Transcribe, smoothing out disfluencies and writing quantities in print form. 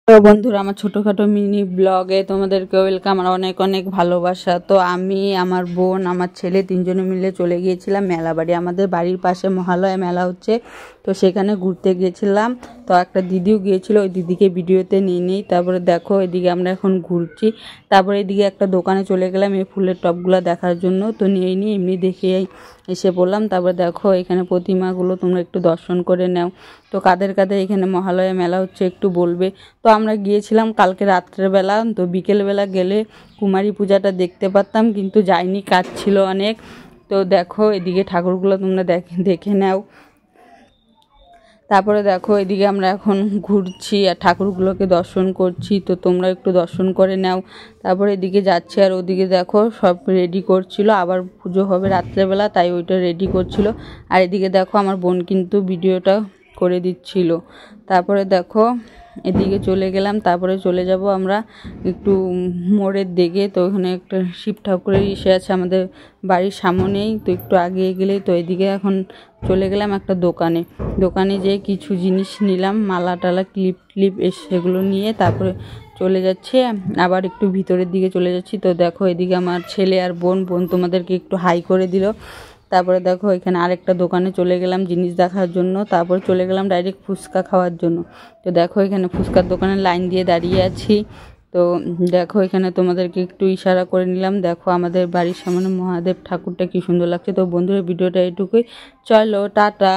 তো বন্ধুরা, আমার ছোটোখাটো মিনি ব্লগে তোমাদেরকে ওয়েলকাম আর অনেক অনেক ভালোবাসা। তো আমি, আমার বোন, আমার ছেলে তিনজনে মিলে চলে গিয়েছিলাম মেলা বাড়ি। আমাদের বাড়ির পাশে মহালয়া মেলা হচ্ছে, তো সেখানে ঘুরতে গিয়েছিলাম। তো একটা দিদিও গিয়েছিল, ওই দিদিকে ভিডিওতে নিয়ে নিই। তারপরে দেখো এদিকে আমরা এখন ঘুরছি। তারপরে এদিকে একটা দোকানে চলে গেলাম এই ফুলের টবগুলো দেখার জন্য। তো নিয়ে নিই, এমনি দেখে এসে বললাম। তারপরে দেখো এখানে প্রতিমাগুলো তোমরা একটু দর্শন করে নাও। তো কাদের কাদের এখানে মহালয়া মেলা হচ্ছে একটু বলবে। তো আমরা গিয়েছিলাম কালকে রাত্রেবেলা, তো বিকেলবেলা গেলে কুমারী পূজাটা দেখতে পারতাম, কিন্তু যাইনি, কাজ ছিল অনেক। তো দেখো এদিকে ঠাকুরগুলো তোমরা দেখে নাও। তারপরে দেখো এদিকে আমরা এখন ঘুরছি আর ঠাকুরগুলোকে দর্শন করছি, তো তোমরা একটু দর্শন করে নাও। তারপরে এদিকে যাচ্ছি আর ওদিকে দেখো সব রেডি করছিল, আবার পুজো হবে রাত্রেবেলা, তাই ওইটা রেডি করছিল। আর এদিকে দেখো আমার বোন কিন্তু ভিডিওটা করে দিচ্ছিল। তারপরে দেখো এদিকে চলে গেলাম। তারপরে চলে যাব আমরা একটু মোড়ের দিকে। তো ওখানে একটা শিব ঠাকুরের ইসে আছে আমাদের বাড়ির সামনেই, তো একটু আগে গেলেই। তো এদিকে এখন চলে গেলাম একটা দোকানে যেয়ে কিছু জিনিস নিলাম, মালা টালা, ক্লিপ সেগুলো নিয়ে তারপরে চলে যাচ্ছে, আবার একটু ভিতরের দিকে চলে যাচ্ছি। তো দেখো এদিকে আমার ছেলে আর বোন তোমাদেরকে একটু হাই করে দিল। তারপরে দেখো এখানে আরেকটা দোকানে চলে গেলাম জিনিস দেখার জন্য। তারপর চলে গেলাম ডাইরেক্ট ফুচকা খাওয়ার জন্য। তো দেখো এখানে ফুচকার দোকানে লাইন দিয়ে দাঁড়িয়ে আছি। তো দেখো এখানে তোমাদেরকে একটু ইশারা করে নিলাম। দেখো আমাদের বাড়ির সামনে মহাদেব ঠাকুরটা কি সুন্দর লাগছে। তো বন্ধুরা, ভিডিওটা এটুকুই, চলো টাটা।